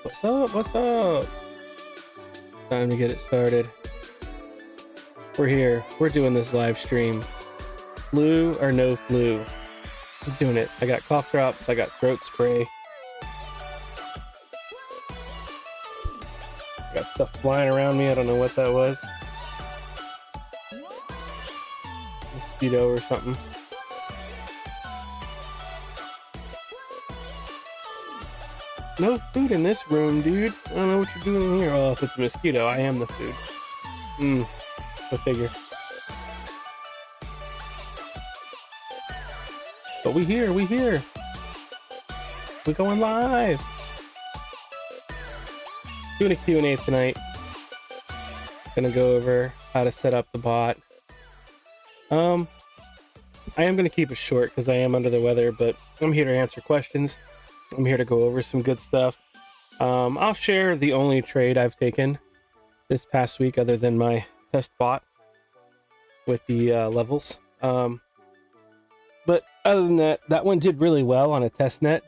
What's up? What's up? Time to get it started. We're here. We're doing this live stream. Flu or no flu. I'm doing it. I got cough drops. I got throat spray. I got stuff flying around me. I don't know what that was. Mosquito or something. No food in this room, dude. I don't know what you're doing here. Oh, if it's a mosquito, I am the food. Go figure. But we here. We're going live. Doing a Q&A tonight. Gonna go over how to set up the bot. I am gonna keep it short because I am under the weather, but I'm here to answer questions. I'm here to go over some good stuff. I'll share the only trade I've taken this past week other than my test bot with the levels. But other than that, that one did really well on a test net.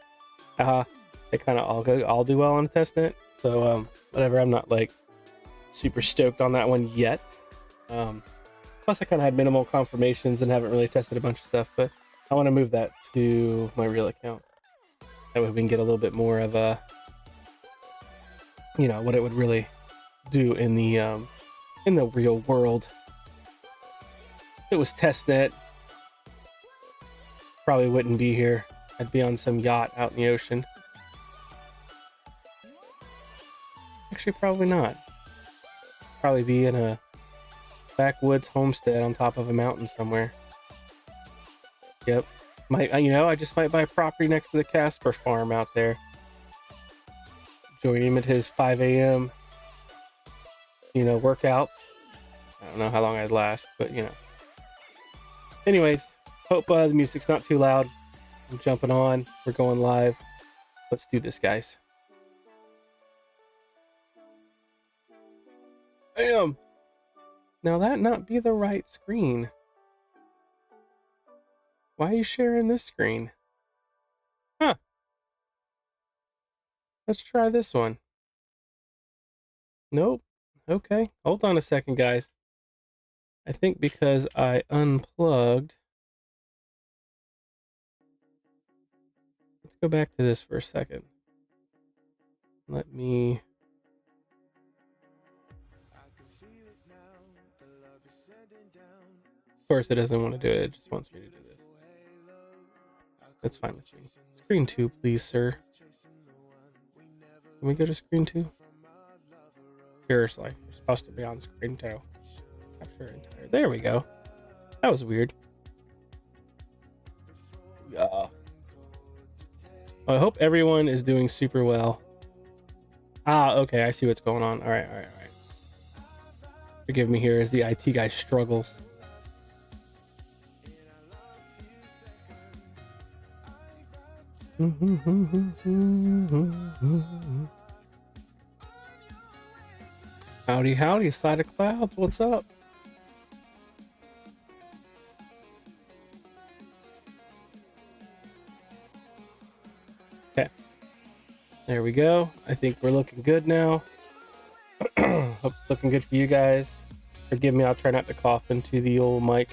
They kind of all do well on a test net. So whatever, I'm not like super stoked on that one yet. Plus I kind of had minimal confirmations and haven't really tested a bunch of stuff, but I want to move that to my real account. That way we can get a little bit more of a, what it would really do in the real world. If it was testnet, probably wouldn't be here. I'd be on some yacht out in the ocean. Actually, probably not. Probably be in a backwoods homestead on top of a mountain somewhere. Yep. I just might buy property next to the Casper farm out there. Join him at his 5 a.m. Workouts. I don't know how long I'd last, but Anyways, hope the music's not too loud. I'm jumping on. We're going live. Let's do this, guys. Bam! Now that not be the right screen. Why are you sharing this screen? Huh. Let's try this one. Nope. Okay. Hold on a second, guys. I think because I unplugged. Let's go back to this for a second. Let me... Of course, it doesn't want to do it. It just wants me to do this. That's fine with me. Screen 2, please, sir. Can we go to screen 2? Seriously, we're supposed to be on screen 2. Capture entire. There we go. That was weird. Yeah. I hope everyone is doing super well. Okay, I see what's going on. All right. Forgive me here as the IT guy struggles. Howdy, side of clouds. What's up? Okay. There we go. I think we're looking good now. Hope it's looking good for you guys. Forgive me, I'll try not to cough into the old mic.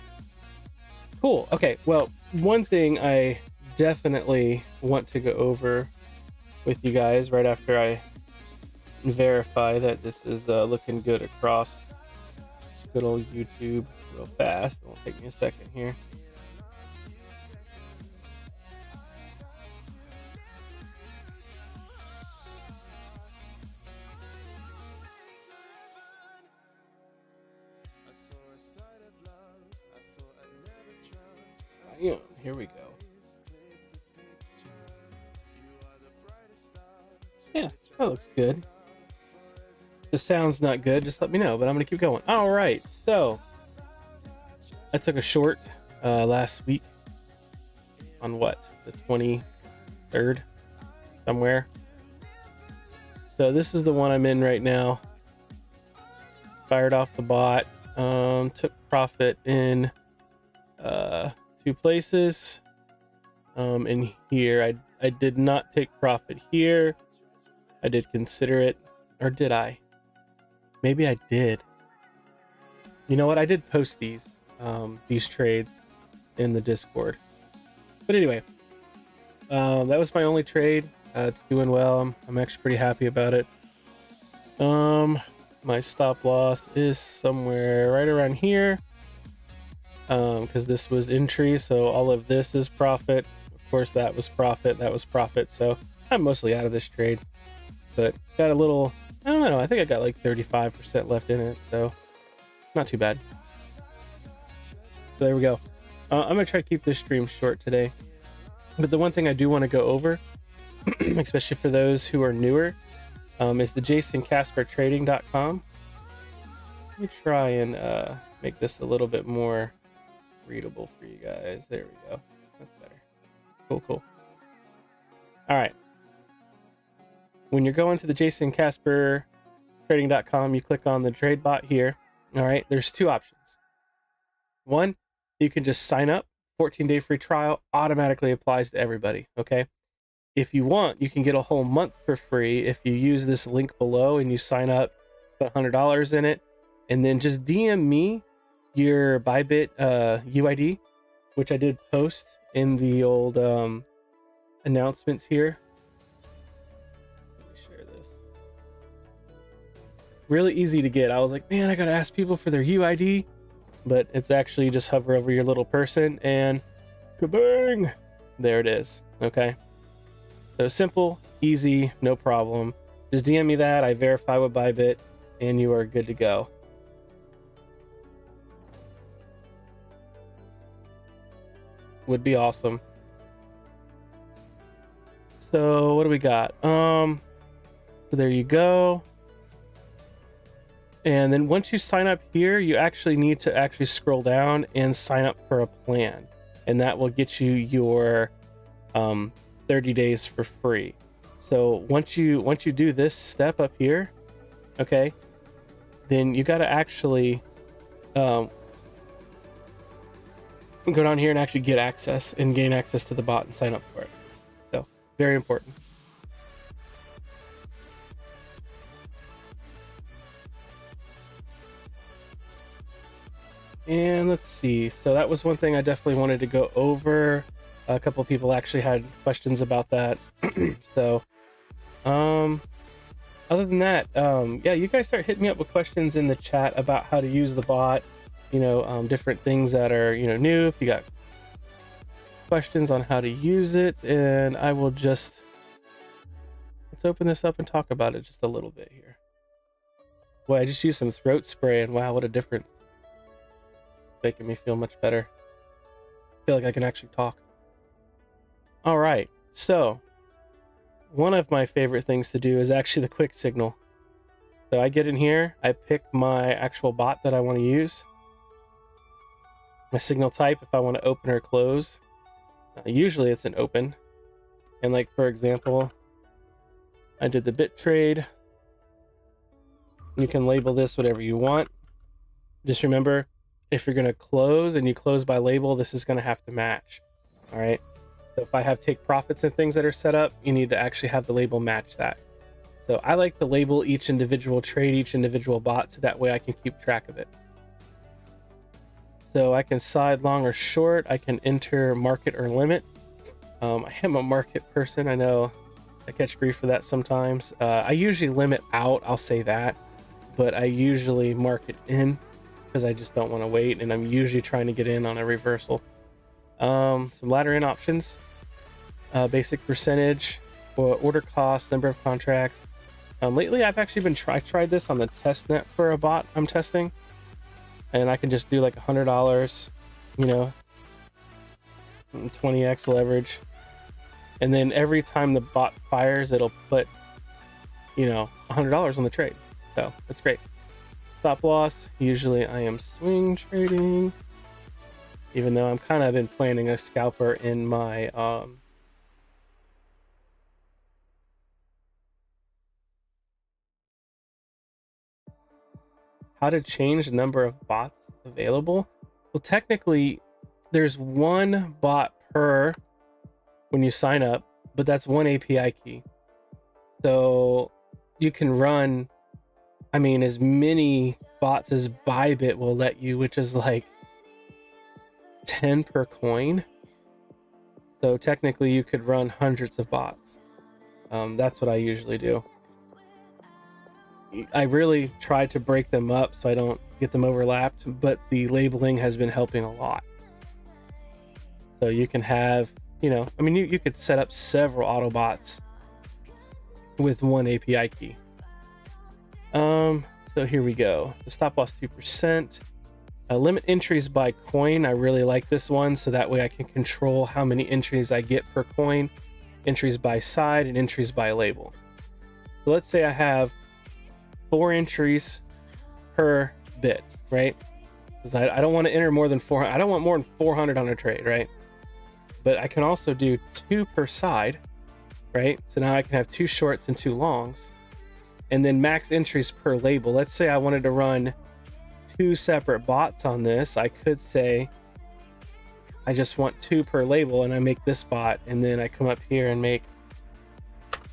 Cool. Okay, well, one thing I definitely want to go over with you guys right after I verify that this is looking good across good old YouTube real fast. It'll take me a second here. Here we go. Yeah, that looks good. If the sound's not good, just let me know, but I'm gonna keep going. All right, so I took a short last week on what, the 23rd somewhere. So this is the one I'm in right now. Fired off the bot. Took profit in 2 places. In here, I did not take profit here. I did consider it, or did I? Maybe I did. You know what? I did post these trades in the Discord. But anyway, that was my only trade. It's doing well. I'm actually pretty happy about it. My stop loss is somewhere right around here. Because this was entry, so all of this is profit. Of course, that was profit. So I'm mostly out of this trade, but got a little, I don't know, I think I got like 35% left in it, so not too bad. So there we go. I'm gonna try to keep this stream short today, but the one thing I do want to go over, especially for those who are newer, is the JaysonCapser Let me try and make this a little bit more readable for you guys. There we go. That's better. Cool. All right. When you're going to the JaysonCapser you click on the trade bot here. All right. There's 2 options. One, you can just sign up. 14-day free trial automatically applies to everybody. Okay. If you want, you can get a whole month for free if you use this link below and you sign up, put $100 in it, and then just DM me your Bybit UID, which I did post in the old announcements here. Let me share this. Really easy to get. I was like, man, I gotta ask people for their UID, but it's actually just hover over your little person and kabang! There it is. Okay. So simple, easy, no problem. Just DM me that. I verify with Bybit, and you are good to go. would be awesome. So what do we got? So there you go. And then once you sign up here, you actually need to actually scroll down and sign up for a plan, and that will get you your 30 days for free. So once you do this step up here, okay, then you got to actually go down here and actually get access and gain access to the bot and sign up for it. So very important. And let's see. So that was one thing I definitely wanted to go over. A couple of people actually had questions about that. So, other than that, yeah, you guys start hitting me up with questions in the chat about how to use the bot. You know, different things that are, you know, new. If you got questions on how to use it, and I will just, let's open this up and talk about it just a little bit here. Boy, I just used some throat spray, and wow, what a difference. Making me feel much better. I feel like I can actually talk. All right, so one of my favorite things to do is actually the quick signal. So I get in here, I pick my actual bot that I want to use, my signal type if I want to open or close. Usually it's an open, and like for example, I did the bit trade. You can label this whatever you want. Just remember, if you're going to close and you close by label, this is going to have to match. All right. So if I have take profits and things that are set up, you need to actually have the label match that. So I like to label each individual trade, each individual bot, so that way I can keep track of it. So I can side long or short. I can enter market or limit. I am a market person. I know I catch grief for that sometimes. I usually limit out, I'll say that, but I usually market in because I just don't want to wait, and I'm usually trying to get in on a reversal. Some ladder in options, basic percentage, order cost, number of contracts. Lately I've actually been tried this on the test net for a bot I'm testing, and I can just do like $100, you know, 20x leverage, and then every time the bot fires, it'll put, you know, $100 on the trade. So that's great. Stop loss, usually I am swing trading, even though I'm kind of been planning a scalper in my how to change the number of bots available. Well, technically there's one bot per when you sign up, but that's one API key. So you can run, I mean, as many bots as Bybit will let you, which is like 10 per coin. So technically you could run hundreds of bots. That's what I usually do. I really try to break them up so I don't get them overlapped, but the labeling has been helping a lot. So you can have, you know, I mean, you could set up several Autobots with one API key. So here we go. The stop loss 2%. Limit entries by coin. I really like this one, so that way I can control how many entries I get per coin, entries by side, and entries by label. So let's say I have 4 entries per bit, right? Because I don't want to enter more than 400. I don't want more than 400 on a trade, right? But I can also do 2 per side, right? So now I can have 2 shorts and 2 longs, and then max entries per label. Let's say I wanted to run 2 separate bots on this. I could say I just want 2 per label, and I make this bot, and then I come up here and make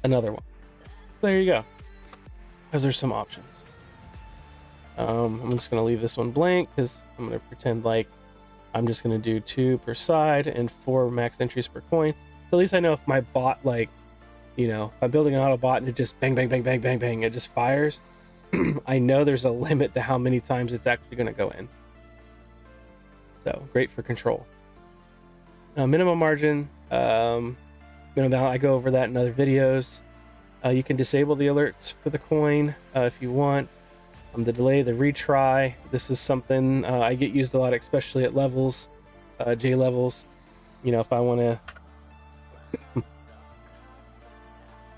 another one. So there you go. Because there's some options. I'm just going to leave this one blank because I'm going to pretend like I'm just going to do 2 per side and 4 max entries per coin. So at least I know if my bot, like, you know, if I'm building an auto bot and it just bang, bang, bang, bang, bang, bang, it just fires, I know there's a limit to how many times it's actually going to go in. So great for control. Minimum margin, minimum, I go over that in other videos. You can disable the alerts for the coin if you want. The delay, the retry. This is something I get used a lot, especially at levels, J levels. you know, if I want to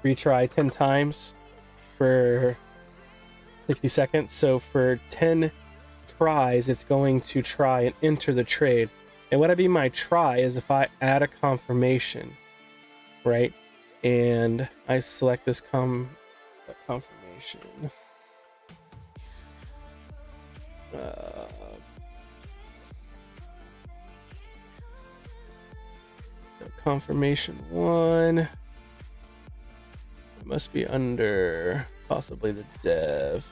retry 10 times for 60 seconds. So for 10 tries, it's going to try and enter the trade. And what I mean by try is if I add a confirmation, right? And I select this confirmation. So confirmation 1. It must be under possibly the dev.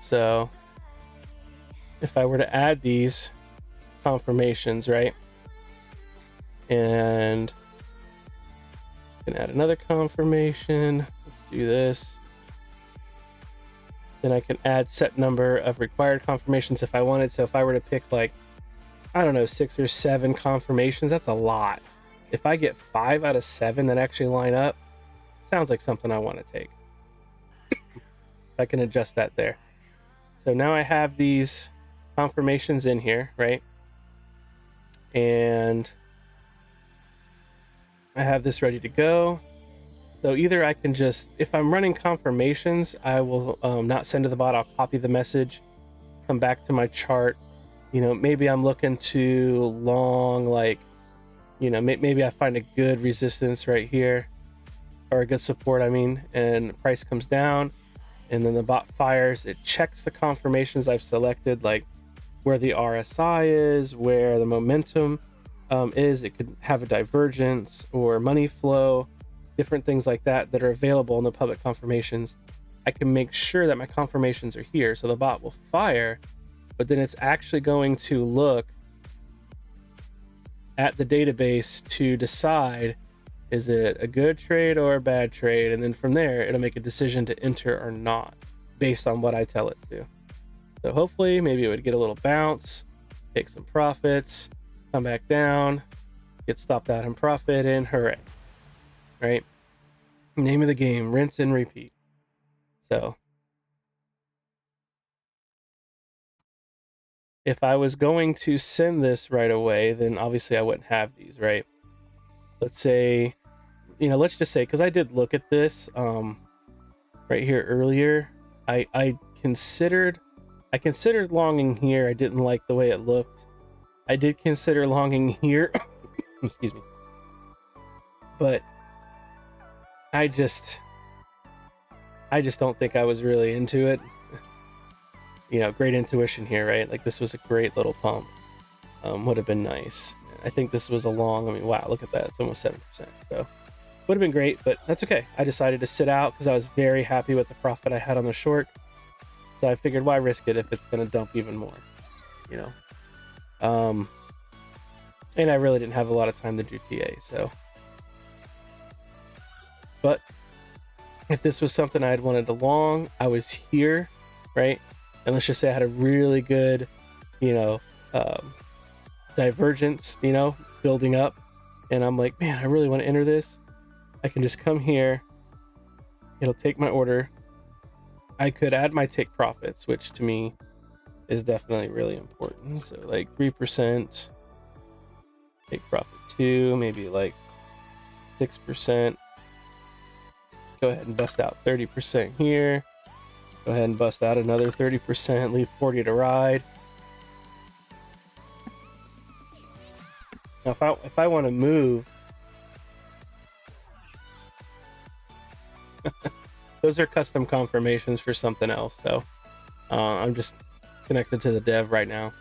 So if I were to add these confirmations, right? And I can add another confirmation. Let's do this. Then I can add set number of required confirmations if I wanted. So if I were to pick like, I don't know, 6 or 7 confirmations, that's a lot. If I get 5 out of 7 that actually line up, sounds like something I want to take. I can adjust that there. So now I have these confirmations in here, right? And I have this ready to go. So either I can just, if I'm running confirmations, I will not send to the bot. I'll copy the message, come back to my chart. You know, maybe I'm looking to long, like, you know, maybe I find a good resistance right here, or a good support, I mean, and the price comes down. And then the bot fires, it checks the confirmations I've selected, like where the RSI is, where the momentum is. It could have a divergence or money flow, different things like that that are available in the public confirmations. I can make sure that my confirmations are here. So the bot will fire, but then it's actually going to look at the database to decide, is it a good trade or a bad trade? And then from there, it'll make a decision to enter or not based on what I tell it to. So hopefully, maybe it would get a little bounce, take some profits, come back down, get stopped out and profit in, hooray. Right? Name of the game, rinse and repeat. So if I was going to send this right away, then obviously I wouldn't have these, right? Let's say, you know, let's just say, because I did look at this right here earlier. I considered longing here. I didn't like the way it looked. I did consider longing here. Excuse me. But I just don't think I was really into it. You know, great intuition here, right? Like this was a great little pump. Would have been nice. I think this was a long, I mean, wow, look at that. It's almost 7%. So would have been great, but that's okay. I decided to sit out because I was very happy with the profit I had on the short. So I figured, why risk it if it's going to dump even more, you know? And I really didn't have a lot of time to do TA, so. But if this was something I had wanted to long, I was here, right? And let's just say I had a really good, you know, divergence, you know, building up, and I'm like, man, I really want to enter this. I can just come here, it'll take my order. I could add my take profits, which to me is definitely really important. So like 3%, take profit 2, maybe like 6%. Go ahead and bust out 30% here. Go ahead and bust out another 30%, leave 40 to ride. Now, if I want to move, those are custom confirmations for something else. So I'm just connected to the dev right now.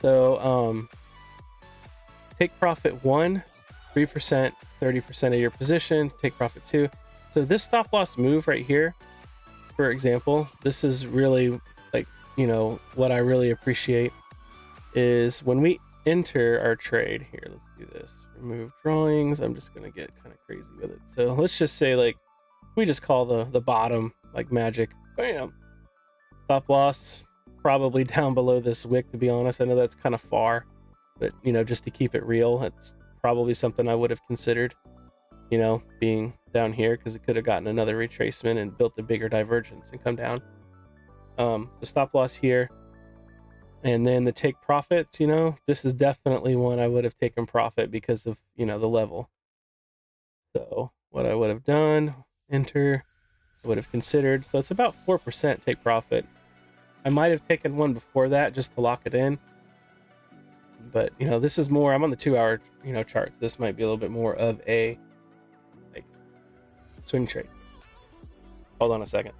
So take profit 1, 3%, 30% of your position. Take profit 2. So this stop loss move right here, for example, this is really like, you know, what I really appreciate is when we enter our trade here. Let's do this. Remove drawings. I'm just gonna get kind of crazy with it. So let's just say, like, we just call the bottom like magic. Bam. Stop loss probably down below this wick, to be honest. I know that's kind of far, but you know, just to keep it real, it's probably something I would have considered. you know, being down here, because it could have gotten another retracement and built a bigger divergence and come down. So stop loss here. And then the take profits, you know, this is definitely one I would have taken profit because of, you know, the level. So what I would have done, enter, I would have considered. So it's about 4% take profit. I might have taken one before that just to lock it in. But, you know, this is more, I'm on the 2-hour, you know, chart. This might be a little bit more of a like swing trade. Hold on a second.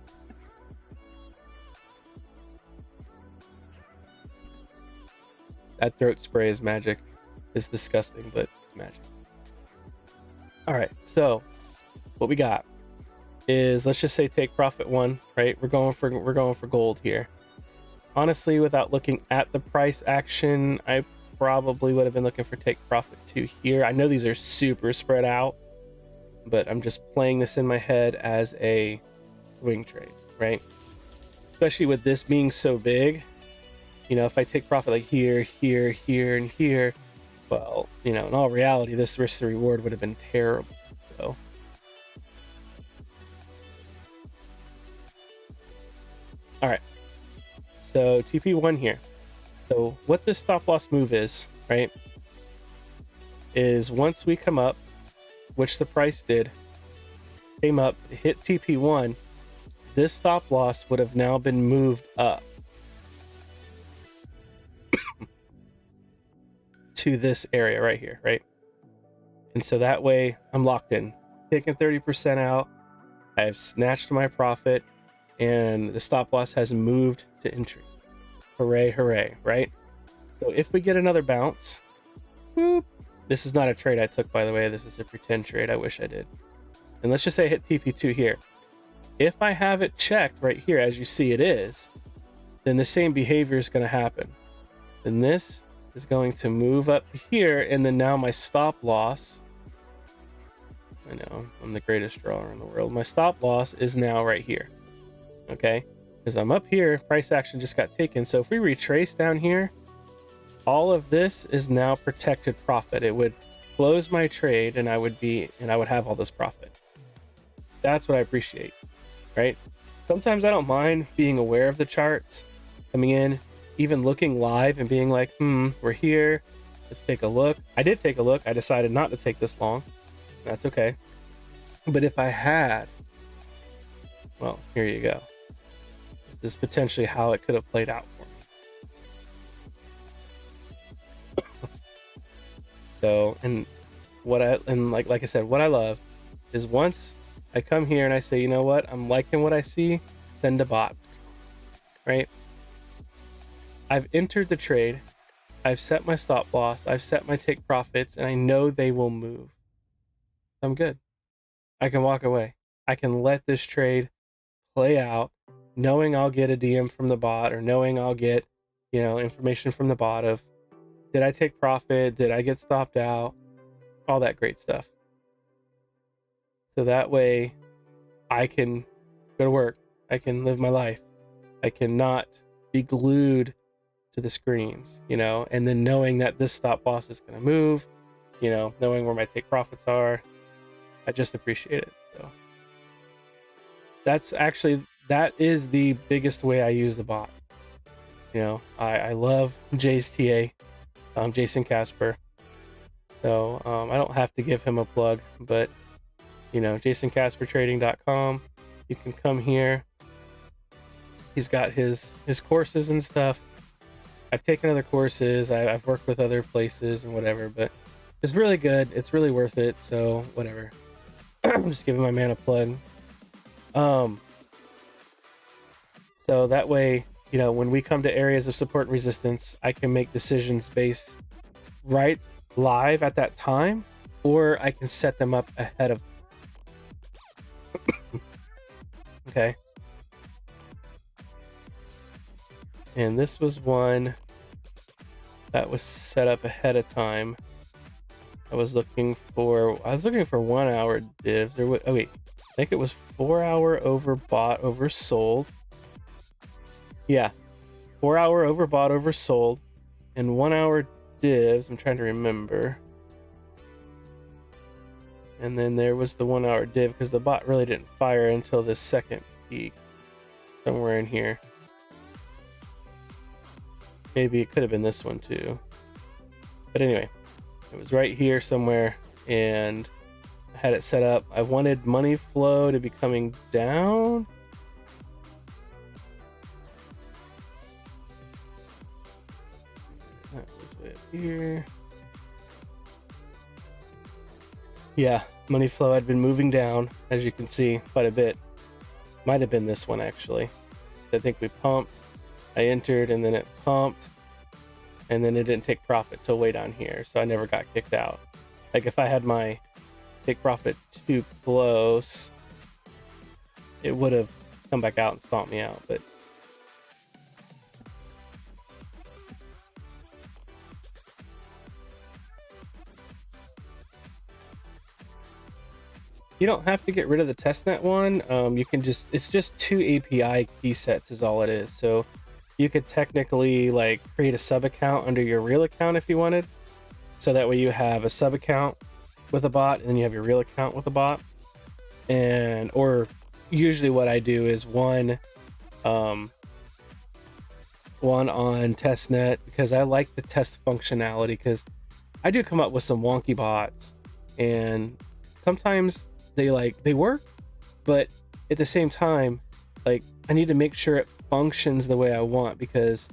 That throat spray is magic. It's disgusting, but it's magic. All right, so what we got is, let's just say take profit 1, right? We're going for gold here. Honestly, without looking at the price action, I probably would have been looking for take profit 2 here. I know these are super spread out, but I'm just playing this in my head as a swing trade, right? Especially with this being so big. You know, if I take profit like here, here, here, and here, well, you know, in all reality, this risk to reward would have been terrible. So, all right. So TP1 here. So what this stop loss move is, right, is once we come up, which the price did, came up, hit TP1, this stop loss would have now been moved up to this area right here, right? And so that way I'm locked in, taking 30% out. I've snatched my profit and the stop loss has moved to entry. Hooray, hooray, right? So if we get another bounce, whoop, this is not a trade I took, by the way. This is a pretend trade. I wish I did. And let's just say I hit TP2 here. If I have it checked right here, as you see it is, then the same behavior is going to happen. Then this is going to move up here, and then now my stop loss, I know I'm the greatest drawer in the world, my stop loss is now right here, okay? Because I'm up here, price action just got taken. So if we retrace down here, all of this is now protected profit. It would close my trade and I would have all this profit. That's what I appreciate, right? Sometimes I don't mind being aware of the charts, coming in, even looking live and being like, we're here, let's take a look. I did take a look. I decided not to take this long. That's okay. But if I had, well, here you go. This is potentially how it could have played out for me. So, and like I said, what I love is once I come here and I say, you know what, I'm liking what I see, send a bot, right? I've entered the trade, I've set my stop loss, I've set my take profits, and I know they will move. I'm good. I can walk away. I can let this trade play out, knowing I'll get a DM from the bot, or knowing I'll get, you know, information from the bot of, did I take profit? Did I get stopped out? All that great stuff. So that way I can go to work. I can live my life. I cannot be glued to the screens, you know, and then knowing that this stop loss is going to move, you know, knowing where my take profits are, I just appreciate it. So that is the biggest way I use the bot. You know, I love Jay's TA, Jayson Capser. So I don't have to give him a plug, but you know, JaysonCapserTrading.com. You can come here. He's got his courses and stuff. I've taken other courses. I've worked with other places and whatever, but it's really good. It's really worth it. So whatever. I'm just giving my man a plug. So that way, you know, when we come to areas of support and resistance, I can make decisions based right live at that time, or I can set them up ahead of. Okay. And this was one that was set up ahead of time. I was looking for 1 hour divs. Oh wait, I think it was 4 hour overbought, oversold. Yeah, 4 hour overbought, oversold, and 1 hour divs. I'm trying to remember. And then there was the 1 hour div because the bot really didn't fire until the second peak, somewhere in here. Maybe it could have been this one too. But anyway, it was right here somewhere, and I had it set up. I wanted money flow to be coming down. That was way up here. Yeah, money flow had been moving down, as you can see, quite a bit. Might have been this one, actually. I think we pumped. I entered, and then it pumped, and then it didn't take profit till way down here, so I never got kicked out. Like, if I had my take profit too close, it would have come back out and stomped me out, but you don't have to get rid of the testnet one. You can just, it's just 2 API key sets is all it is. So you could technically like create a sub account under your real account if you wanted. So that way you have a sub account with a bot and then you have your real account with a bot. And, or usually what I do is one on testnet, because I like the test functionality, because I do come up with some wonky bots and sometimes they work, but at the same time, like, I need to make sure it functions the way I want, because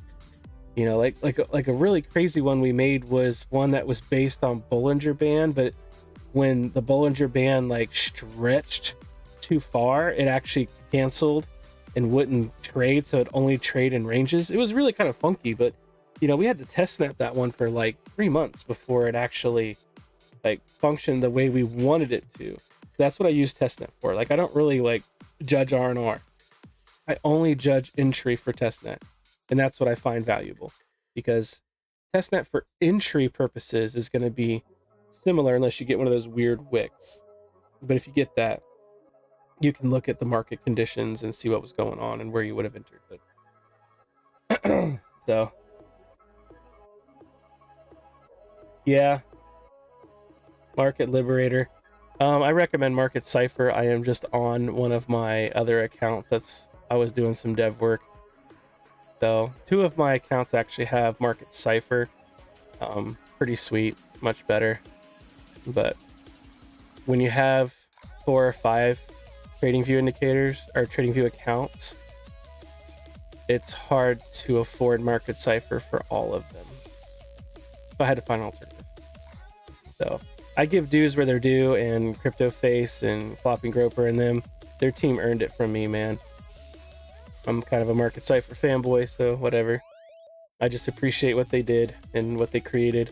you know, like a really crazy one we made was one that was based on Bollinger Band, but when the Bollinger Band like stretched too far, it actually canceled and wouldn't trade, so it only trade in ranges. It was really kind of funky, but you know, we had to testnet that one for like 3 months before it actually like functioned the way we wanted it to. That's what I use testnet for. Like, I don't really like judge R&R. I only judge entry for testnet, and that's what I find valuable, because testnet for entry purposes is going to be similar unless you get one of those weird wicks. But if you get that, you can look at the market conditions and see what was going on and where you would have entered. But so yeah, Market Liberator. I recommend Market Cipher. I am just on one of my other accounts. I was doing some dev work. So 2 of my accounts actually have Market Cipher. Pretty sweet, much better. But when you have 4 or 5 TradingView indicators or TradingView accounts, it's hard to afford Market Cipher for all of them. So I had to find an alternative. So I give dues where they're due, and CryptoFace and Flopping Groper and them, their team earned it from me, man. I'm kind of a Market Cipher fanboy, so whatever. I just appreciate what they did and what they created.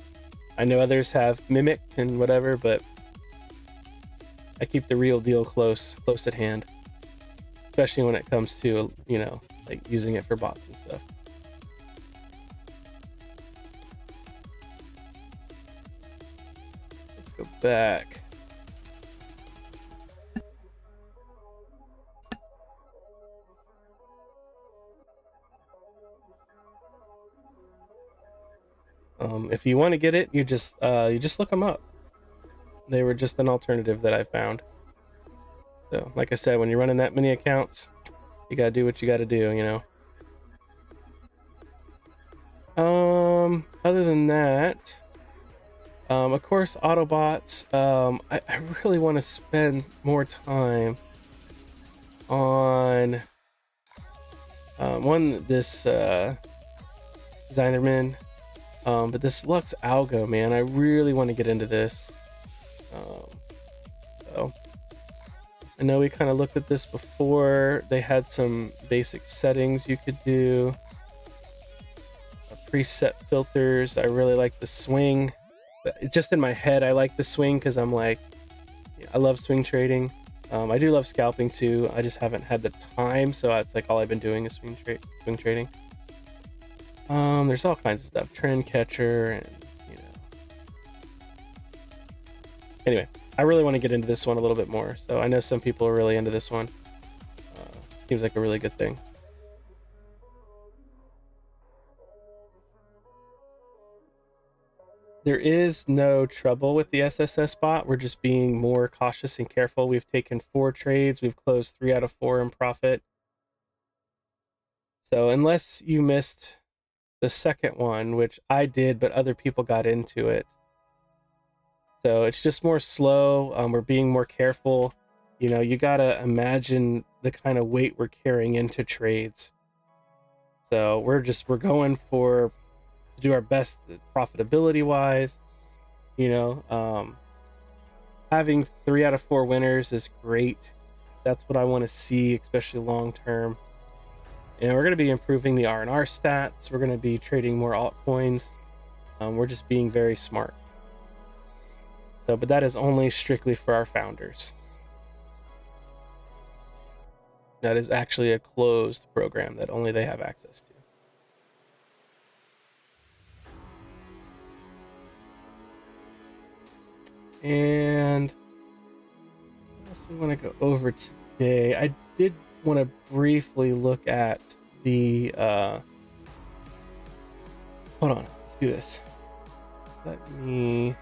I know others have Mimic and whatever, but I keep the real deal close at hand. Especially when it comes to, you know, like using it for bots and stuff. Go back. If you want to get it, you just look them up. They were just an alternative that I found. So, like I said, when you're running that many accounts, you gotta do what you gotta do, you know. Other than that, of course, Autobots. I really want to spend more time on this Designerman, but this Lux Algo, man, I really want to get into this. So I know we kind of looked at this before. They had some basic settings you could do. Preset filters. I really like the swing. But just in my head, I like the swing because I'm like, I love swing trading. I do love scalping too. I just haven't had the time, so it's like all I've been doing is swing trading. There's all kinds of stuff. Trend catcher, and you know. Anyway, I really want to get into this one a little bit more. So I know some people are really into this one. Seems like a really good thing. There is no trouble with the SSS bot. We're just being more cautious and careful. We've taken 4 trades. We've closed 3 out of 4 in profit. So unless you missed the second one, which I did, but other people got into it. So it's just more slow. We're being more careful. You know, you gotta imagine the kind of weight we're carrying into trades. So we're going for to do our best profitability wise. You know, having 3 out of 4 winners is great. That's what I want to see, especially long term. And we're going to be improving the R&R stats. We're going to be trading more altcoins. We're just being very smart. So, but that is only strictly for our founders. That is actually a closed program that only they have access to. And what else do we want to go over today? I did want to briefly look at the hold on, let's do this. Let me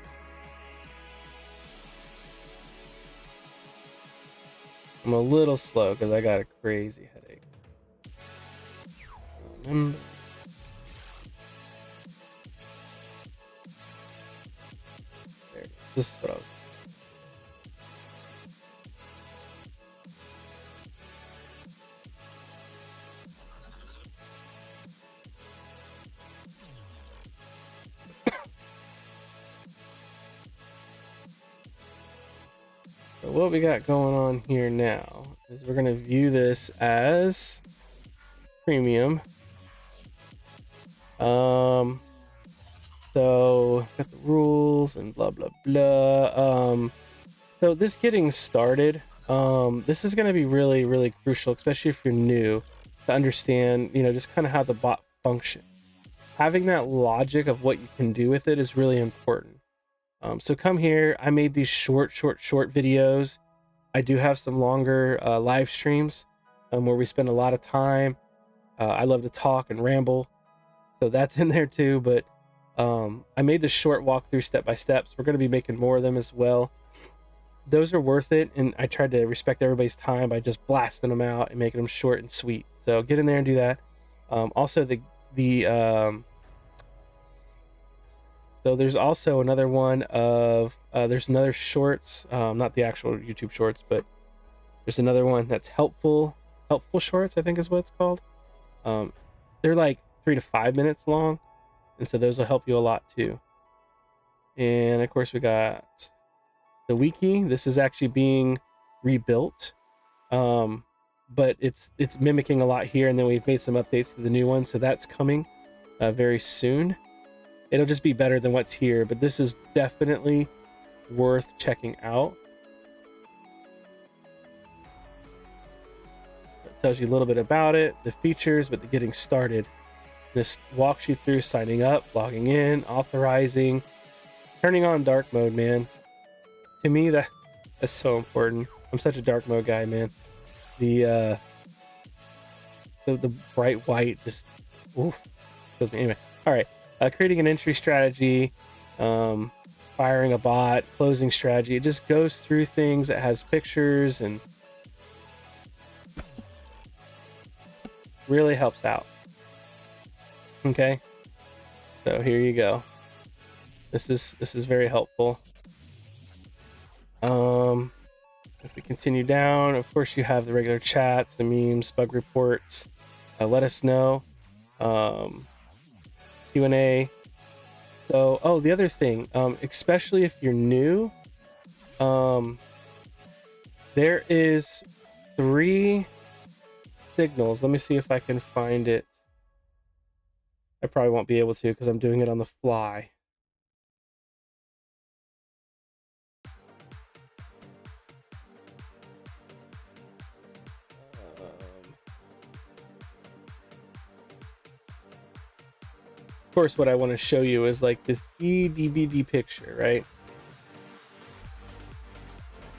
I'm a little slow because I got a crazy headache. Remember. There it is. This is what I was. So what we got going on here now is we're going to view this as premium. So got the rules and blah blah blah. So this getting started, this is going to be really crucial, especially if you're new, to understand, you know, just kind of how the bot functions. Having that logic of what you can do with it is really important. So come here. I made these short videos. I do have some longer live streams where we spend a lot of time. I love to talk and ramble, so that's in there too. But I made the short walkthrough step by steps. We're going to be making more of them as well. Those are worth it, and I tried to respect everybody's time by just blasting them out and making them short and sweet. So get in there and do that. Also, so there's also another one of there's another shorts, not the actual YouTube shorts, but there's another one that's helpful shorts, I think is what it's called. They're like 3 to 5 minutes long, and so those will help you a lot too. And of course we got the wiki. This is actually being rebuilt, but it's mimicking a lot here, and then we've made some updates to the new one, so that's coming very soon. It'll just be better than what's here, but this is definitely worth checking out. It tells you a little bit about it, the features, but the getting started. This walks you through signing up, logging in, authorizing, turning on dark mode, man. To me, that's so important. I'm such a dark mode guy, man. The bright white just oof, kills me. Anyway, all right. Creating an entry strategy, firing a bot, closing strategy. It just goes through things. It has pictures and really helps out. Okay, so here you go. This is very helpful. If we continue down, of course you have the regular chats, the memes, bug reports. Let us know. Q&A. So, oh, the other thing, especially if you're new, there is 3 signals. Let me see if I can find it. I probably won't be able to because I'm doing it on the fly. Of course, what I want to show you is like this DVD picture, right?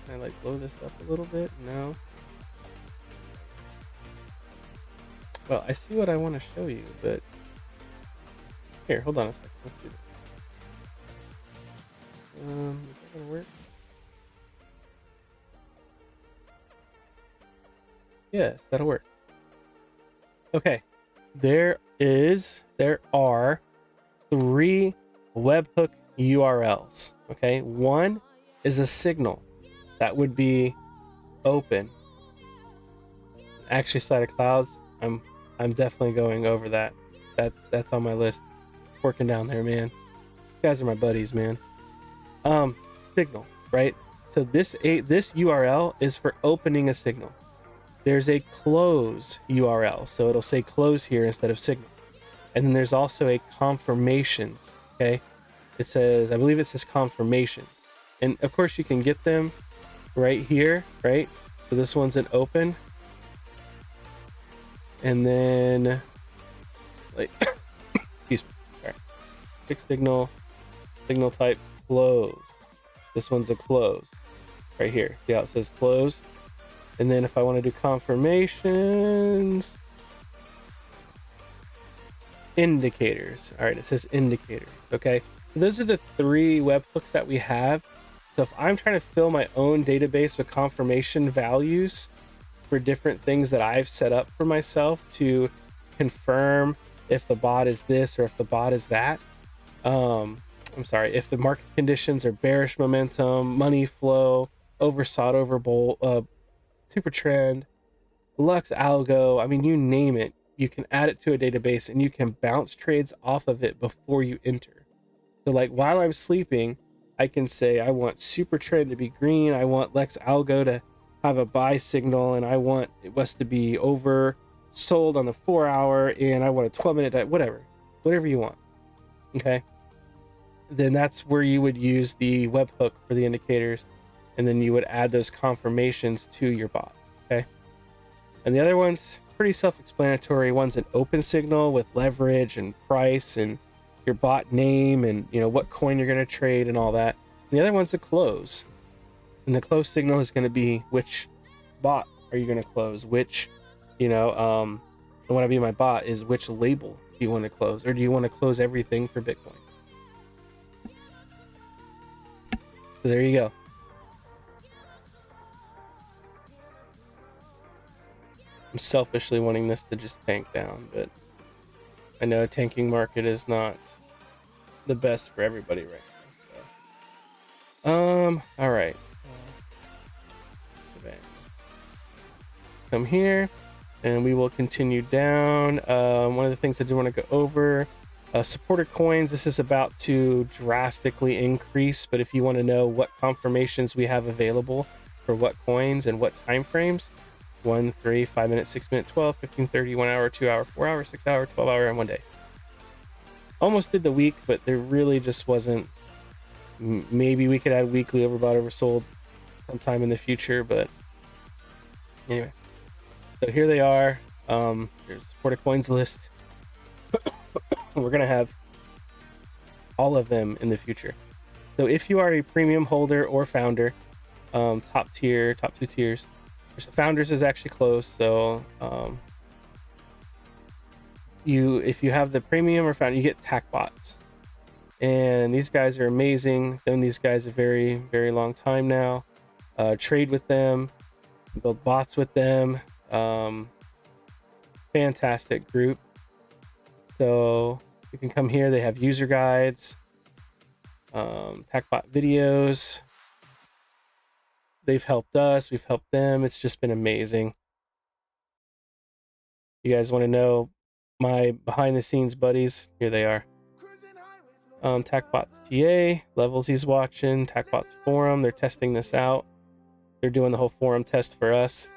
Can I like blow this up a little bit? No. Well, I see what I want to show you, but here, hold on a second. Let's do this. Is that gonna work? Yes, that'll work. Okay. There are 3 webhook URLs. Okay. One is a signal that would be open. Actually, side of clouds. I'm definitely going over that. That's on my list. Working down there, man. You guys are my buddies, man. Signal, right? So this URL is for opening a signal. There's a close URL, so it'll say close here instead of signal. And then there's also a confirmations. Okay, it says, I believe it says confirmation, and of course you can get them right here, right? So this one's an open, and then like excuse me, sorry, pick signal type close. This one's a close right here. See how it says close? And then if I want to do confirmations, indicators. All right, it says indicators. Okay, so those are the 3 webhooks that we have. So if I'm trying to fill my own database with confirmation values for different things that I've set up for myself to confirm if the bot is this or if the bot is that, if the market conditions are bearish momentum, money flow, oversought, overbought, super trend, Lux algo, I mean, you name it, you can add it to a database and you can bounce trades off of it before you enter. So like while I'm sleeping, I can say I want super trend to be green, I want Lex algo to have a buy signal, and I want West to be over sold on the 4-hour, and I want a 12-minute, whatever you want. Okay, then that's where you would use the webhook for the indicators, and then you would add those confirmations to your bot. Okay, and the other one's pretty self-explanatory. One's an open signal with leverage and price and your bot name and what coin you're going to trade and all that. And the other one's a close, and the close signal is going to be which bot are you going to close, which what I mean by bot is which label do you want to close, or do you want to close everything for Bitcoin? So there you go. I'm selfishly wanting this to just tank down, but I know a tanking market is not the best for everybody right now. So all right, come here and we will continue down. One of the things I do want to go over, supported coins. This is about to drastically increase, but if you want to know what confirmations we have available for what coins and what time frames, 1, 3, 5 minutes, 6 minutes, 12, 15, 30, 1 hour, 2 hour, 4 hour, 6 hour, 12 hour, and 1 day. Almost did the week, but there really just wasn't. Maybe we could add weekly overbought, oversold sometime in the future, but anyway. So here they are. There's supported coins list. We're gonna have all of them in the future. So if you are a premium holder or founder, top 2 tiers. Founders is actually closed, so if you have the premium or founder, you get TAC bots, and these guys are amazing. Known these guys a very, very long time now. Trade with them, build bots with them. Fantastic group. So you can come here. They have user guides, TAC bot videos. They've helped us, we've helped them. It's just been amazing. You guys want to know my behind the scenes buddies? Here they are. TACBot's TA, levels he's watching, TACBot's forum, they're testing this out. They're doing the whole forum test for us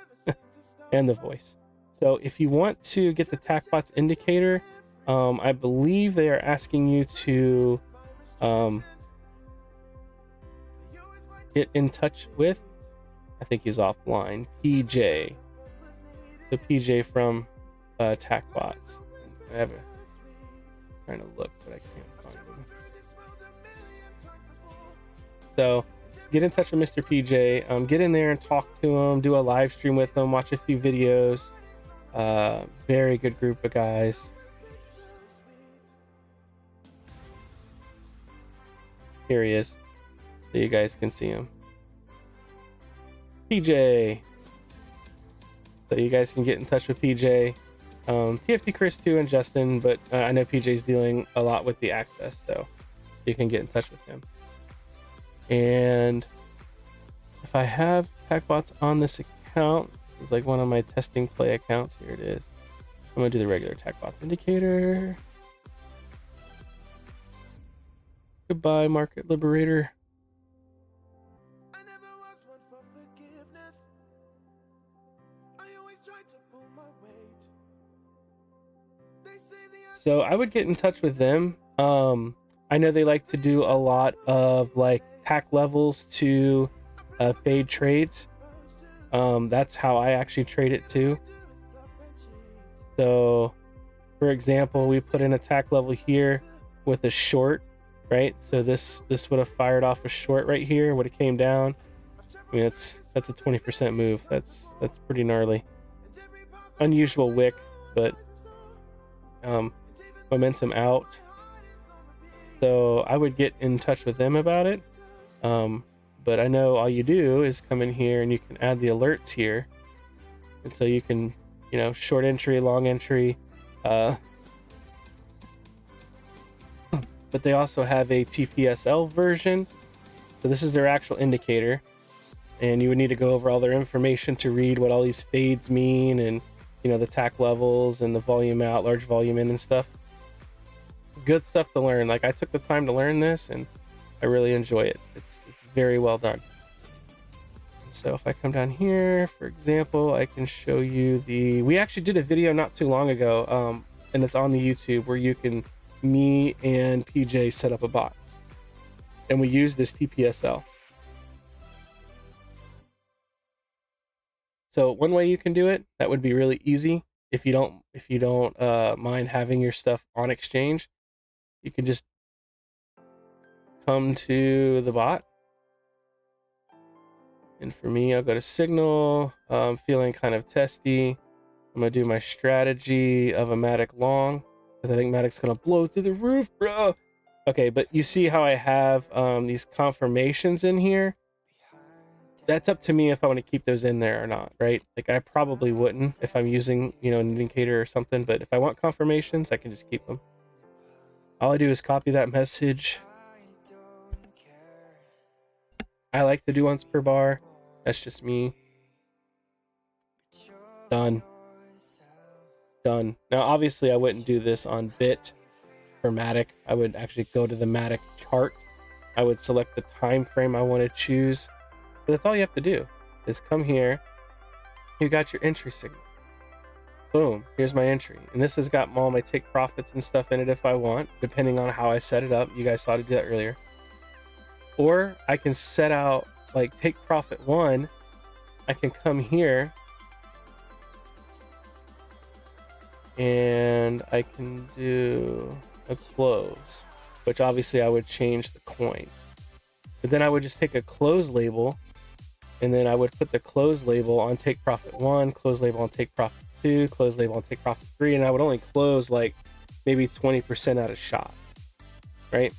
and the voice. So if you want to get the TACBot's indicator, I believe they are asking you to get in touch with, I think he's offline, PJ. The PJ from TACBots. I have trying to look, but I can't find him. So get in touch with Mr. PJ. Get in there and talk to him. Do a live stream with him. Watch a few videos. Very good group of guys. Here he is. so you guys can see him. PJ. So you guys can get in touch with PJ. TFT Chris too and Justin, but I know PJ's dealing a lot with the access, so you can get in touch with him. And if I have TackBots on this account, it's like one of my testing play accounts. Here it is. I'm gonna do the regular TackBots indicator. Goodbye, Market Liberator. So I would get in touch with them. I know they like to do a lot of like tack levels to fade trades. That's how I actually trade it too. So for example, we put in a tack level here with a short, right? So this would have fired off a short right here, would have came down. I mean, that's a 20% move. That's pretty gnarly. Unusual wick, but momentum out. So I would get in touch with them about it. But I know all you do is come in here and you can add the alerts here. And so you can, you know, short entry, long entry. But they also have a TPSL version. So this is their actual indicator. And you would need to go over all their information to read what all these fades mean and, you know, the tack levels and the volume out, large volume in and stuff. Good stuff to learn. Like, I took the time to learn this and I really enjoy it. It's very well done. So if I come down here, for example, I can show you we actually did a video not too long ago, and it's on the YouTube, where you can, me and PJ set up a bot. And we use this TPSL. So one way you can do it, that would be really easy. If you don't mind having your stuff on exchange, you can just come to the bot. And for me, I'll go to signal. I'm feeling kind of testy. I'm gonna do my strategy of a Matic long, because I think Matic's gonna blow through the roof, bro. Okay, but you see how I have these confirmations in here? That's up to me if I want to keep those in there or not, right? Like, I probably wouldn't if I'm using, you know, an indicator or something, but if I want confirmations, I can just keep them. All I do is copy that message. I like to do once per bar. That's just me. Done. Done. Now, obviously, I wouldn't do this on Bit for Matic. I would actually go to the Matic chart. I would select the time frame I want to choose. But that's all you have to do, is come here. You got your entry signal. Boom, here's my entry. And this has got all my take profits and stuff in it if I want, depending on how I set it up. You guys saw to do that earlier. Or I can set out like take profit 1. I can come here and I can do a close, which obviously I would change the coin. But then I would just take a close label, and then I would put the close label on take profit 1, close label on take profit 2, close label on take profit 3, and I would only close like maybe 20% out of shot, right?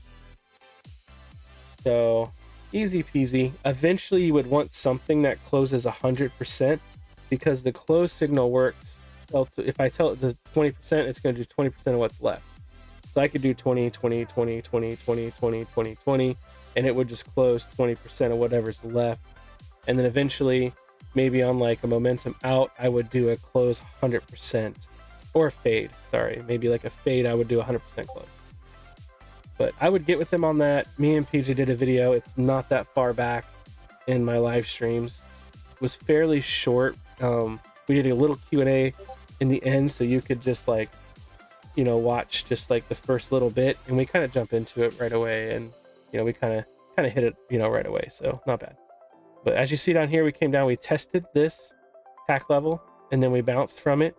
So easy peasy. Eventually you would want something that closes 100%, because the close signal works. If I tell it the 20%, it's going to do 20% of what's left. So I could do 20, 20, 20, 20, 20, 20, 20, 20, and it would just close 20% of whatever's left. And then eventually, maybe on like a momentum out, I would do a close 100%, or a fade. Sorry, maybe like a fade, I would do 100% close. But I would get with them on that. Me and PJ did a video. It's not that far back in my live streams. It was fairly short. We did a little Q&A in the end, so you could just like, you know, watch just like the first little bit, and we kind of jump into it right away, and you know, we kind of hit it, you know, right away. So not bad. But as you see down here, we came down, we tested this tack level, and then we bounced from it,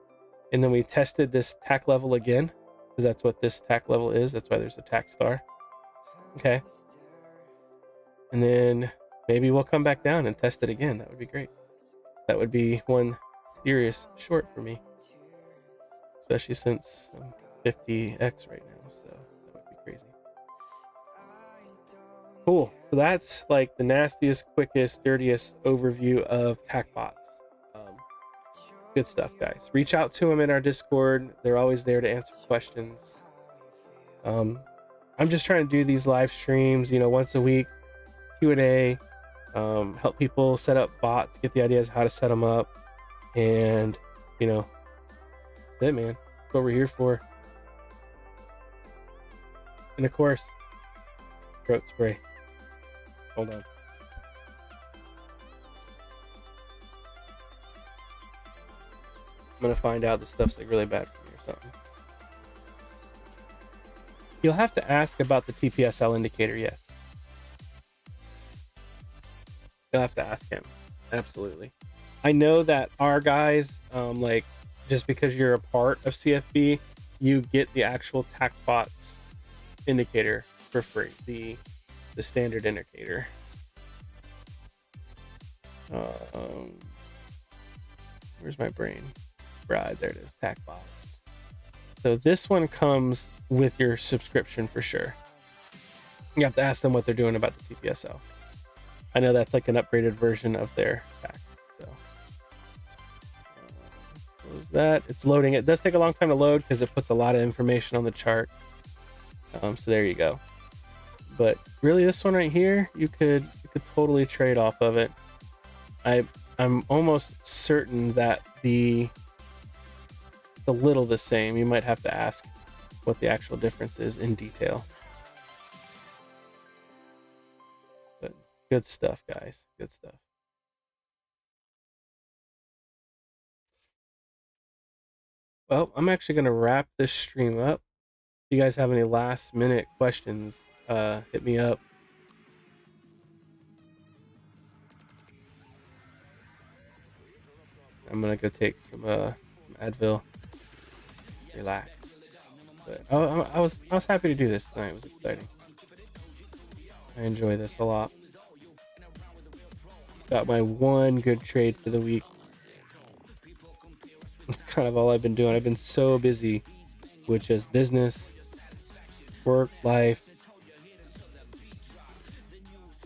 and then we tested this tack level again, because that's what this tack level is. That's why there's a tack star. Okay. And then maybe we'll come back down and test it again. That would be great. That would be one serious short for me, especially since I'm 50x right now. So that would be crazy. Cool. So that's like the nastiest, quickest, dirtiest overview of TAC bots. Good stuff, guys. Reach out to them in our Discord. They're always there to answer questions. I'm just trying to do these live streams, once a week, Q&A, help people set up bots, get the ideas how to set them up, and that's it, man. That's what we're here for. And of course, throat spray. Hold on. I'm gonna find out this stuff's like really bad for me or something. You'll have to ask about the TPSL indicator, yes. You'll have to ask him. Absolutely. I know that our guys, like, just because you're a part of CFB, you get the actual TAC bots indicator for free. The standard indicator. Where's my brain? Right, there it is, TAC bots. So this one comes with your subscription for sure. You have to ask them what they're doing about the TPSL. I know that's like an upgraded version of their TAC. So close that. It's loading. It does take a long time to load because it puts a lot of information on the chart. So there you go. But really, this one right here, you could totally trade off of it. I'm almost certain that it's a little the same. You might have to ask what the actual difference is in detail. But good stuff, guys. Good stuff. Well, I'm actually going to wrap this stream up. If you guys have any last minute questions, hit me up. I'm going to go take some Advil. Relax. But I was happy to do this tonight. It was exciting. I enjoy this a lot. Got my one good trade for the week. That's kind of all I've been doing. I've been so busy with just business, work, life,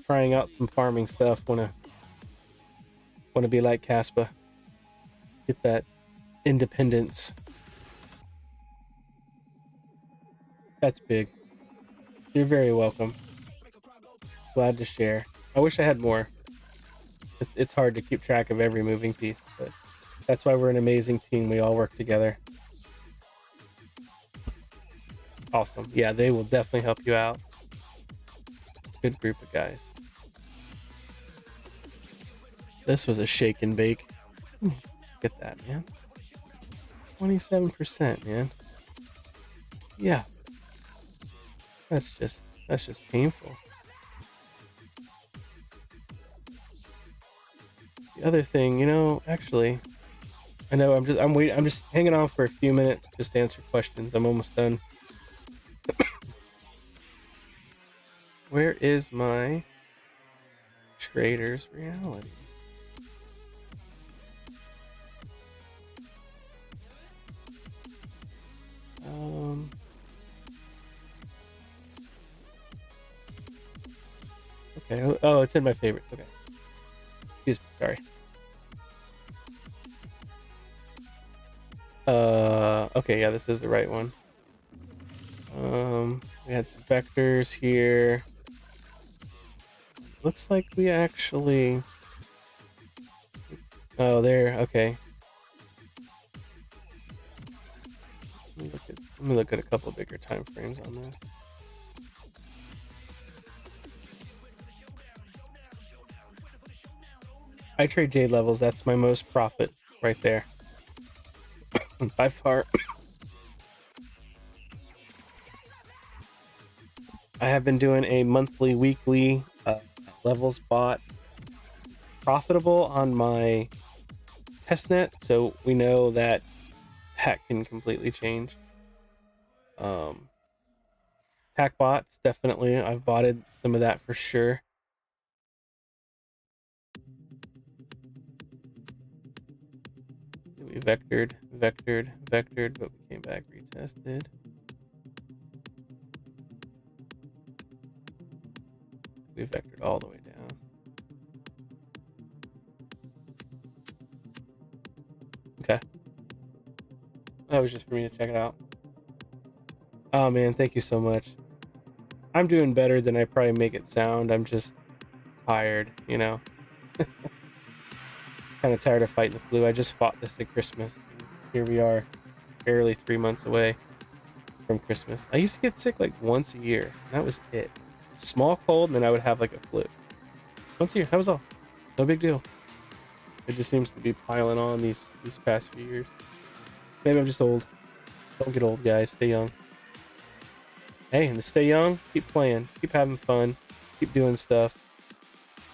trying out some farming stuff. Wanna be like Caspa. Get that independence. That's big. You're very welcome. Glad to share. I wish I had more. It's hard to keep track of every moving piece, but that's why we're an amazing team. We all work together. Awesome. Yeah, they will definitely help you out. Good group of guys. This was a shake and bake. Get that, man. 27%, man. Yeah. That's just painful. The other thing, actually, I know I'm waiting. I'm just hanging on for a few minutes just to answer questions. I'm almost done. Where is my trader's reality? Okay. Oh, it's in my favorites. Okay. Excuse me. Sorry. Okay. Yeah, this is the right one. We had some vectors here. Looks like we actually. Oh, there. Okay. Let me look at a couple bigger time frames on this. I trade Jade levels. That's my most profit right there. By far. I have been doing a monthly, weekly levels bot. Profitable on my testnet, so we know that can completely change. TAC bots, definitely. I've botted some of that for sure. We vectored, but we came back, retested. We vectored all the way down. Okay. That was just for me to check it out. Oh man, thank you so much. I'm doing better than I probably make it sound. I'm just tired, you know. Kind of tired of fighting the flu. I just fought this at Christmas. Here we are, barely 3 months away from Christmas. I used to get sick like once a year. And that was it. Small cold, and then I would have like a flu. Once a year, that was all. No big deal. It just seems to be piling on these past few years. Maybe I'm just old. Don't get old, guys. Stay young. Hey, and to stay young, keep playing, keep having fun, keep doing stuff.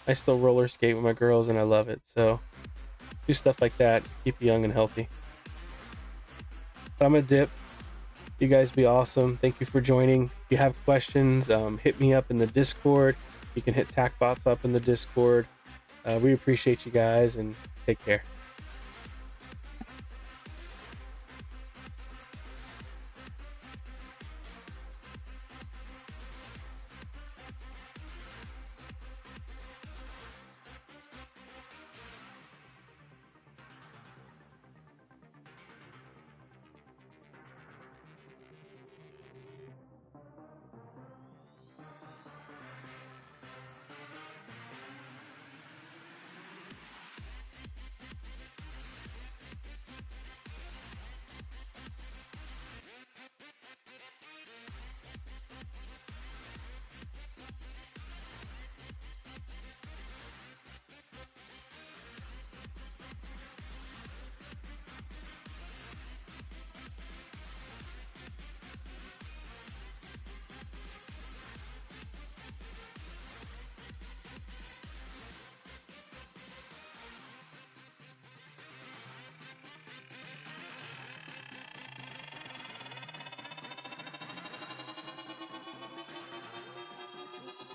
I still roller skate with my girls, and I love it. So do stuff like that. Keep you young and healthy. But I'm gonna dip. You guys be awesome. Thank you for joining. If you have questions, hit me up in the Discord. You can hit TACBots up in the Discord. We appreciate you guys, and take care.